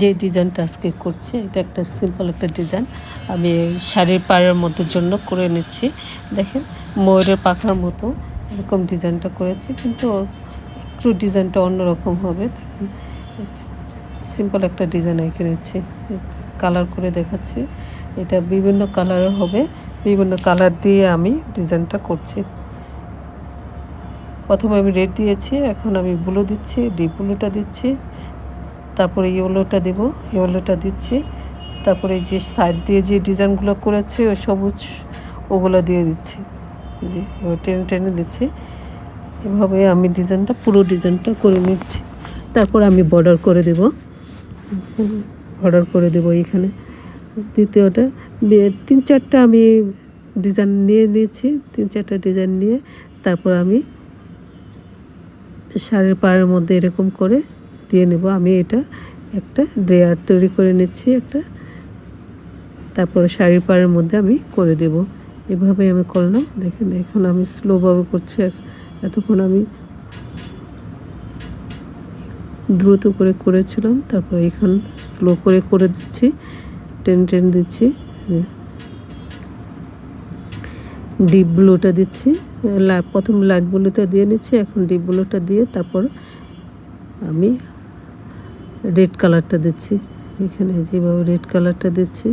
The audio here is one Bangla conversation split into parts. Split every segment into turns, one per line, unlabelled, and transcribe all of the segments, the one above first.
যে ডিজাইনটা আজকে করছি এটা একটা সিম্পল একটা ডিজাইন, আমি শাড়ির পাড়ের মতো জন্য করে নিচ্ছি। দেখেন ময়ূরের পাখার মতো এরকম ডিজাইনটা করেছি, কিন্তু একটু ডিজাইনটা অন্যরকম হবে। দেখেন সিম্পল একটা ডিজাইন এঁকে নিচ্ছি, কালার করে দেখাচ্ছি। এটা বিভিন্ন কালারের হবে, বিভিন্ন কালার দিয়ে আমি ডিজাইনটা করছি। প্রথমে আমি রেড দিয়েছি, এখন আমি ব্লু দিচ্ছি, ডিপ ব্লুটা দিচ্ছি, তারপরে ইয়েলোটা দেব, ইয়েলোটা দিচ্ছি, তারপরে এই যে সাইড দিয়ে যে ডিজাইনগুলো করেছি ওই সবুজ ওগুলো দিয়ে দিচ্ছি, যে টেনে টেনে দিচ্ছি। এভাবে আমি ডিজাইনটা পুরো ডিজাইনটা করে নিচ্ছি। তারপর আমি বর্ডার করে দেব, এইখানে দ্বিতীয়টা 3-4টা আমি ডিজাইন নিয়ে নিয়েছি। 3-4টা ডিজাইন নিয়ে তারপর আমি শাড়ির পাড়ের মধ্যে এরকম করে দিয়ে নেব। আমি এটা একটা ড্রেয়ার তৈরি করে নিচ্ছি একটা, তারপরে শাড়ির পাড়ের মধ্যে আমি করে দেব। এভাবে আমি করলাম। দেখেন এখন আমি স্লোভাবে করছি, এতক্ষণ আমি দ্রুত করে করেছিলাম, তারপর এখন স্লো করে করে দিচ্ছি, টেন দিচ্ছি, ডিপ ব্লুটা দিচ্ছি। প্রথম লাইট ব্লুটা দিয়ে নিচ্ছি, এখন ডিপ ব্লুটা দিয়ে তারপর আমি রেড কালারটা দিচ্ছি। এখানে যেভাবে রেড কালারটা দিচ্ছি,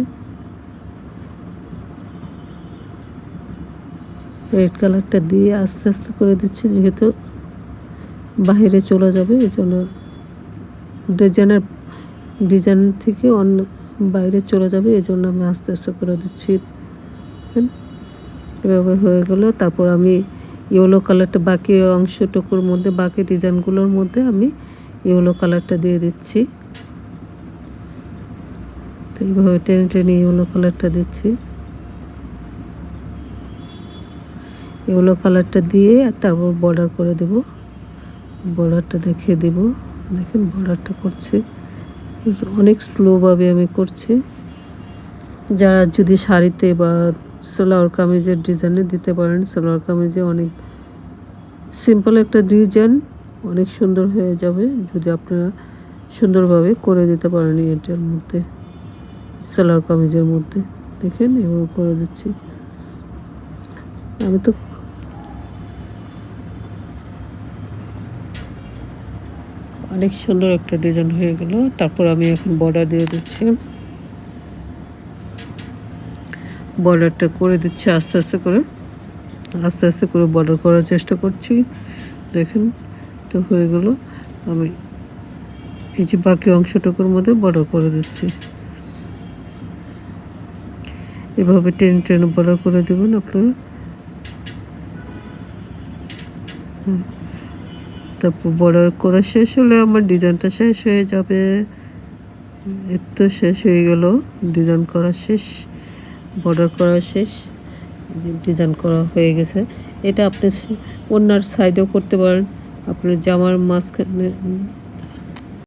রেড কালারটা দিয়ে আস্তে আস্তে করে দিচ্ছি, যেহেতু বাইরে চলে যাবে এই জন্য ডিজাইন থেকে অন্য বাইরে চলে যাবে, এই জন্য আমি আস্তে আস্তে করে দিচ্ছি। এভাবে হয়ে গেল। তারপর আমি ইয়েলো কালারটা বাকি অংশটুকুর মধ্যে, বাকি ডিজাইনগুলোর মধ্যে আমি ইয়েলো কালারটা দিয়ে দিচ্ছি। তো এইভাবে টেনে টেনে ইয়েলো কালারটা দিচ্ছি। ইয়েলো কালারটা দিয়ে তারপর বর্ডার করে দেব, বর্ডারটা দেখিয়ে দেব। দেখেন বর্ডারটা করছি, অনেক স্লোভাবে আমি করছি। যারা যদি শাড়িতে বা সালোয়ার কামিজের ডিজাইনে দিতে পারেন, সালোয়ার কামিজে অনেক সিম্পল একটা ডিজাইন, অনেক সুন্দর হয়ে যাবে যদি আপনারা সুন্দরভাবে করে দিতে পারেন এটার মধ্যে, সালোয়ার কামিজের মধ্যে। দেখেন এভাবে করে দিচ্ছি আমি। তো অনেক সুন্দর একটা ডিজাইন হয়ে গেল। তারপর আমি এখন বর্ডার দিয়ে দিচ্ছি, বর্ডারটা করে দিচ্ছি আস্তে আস্তে করে বর্ডার করার চেষ্টা করছি। দেখেন তো হয়ে গেল। আমি এই যে বাকি অংশটুকুর মধ্যে বর্ডার করে দিচ্ছি, এভাবে টেনে বর্ডার করে দেবেন আপনারা। তারপর বর্ডার করা শেষ হলে আমার ডিজাইনটা শেষ হয়ে যাবে। এর তো শেষ হয়ে গেল, ডিজাইন করা শেষ, বর্ডার করা শেষ, ডিজাইন করা হয়ে গেছে। এটা আপনি অন্যার সাইডেও করতে পারেন, আপনার জামার মাঝখানে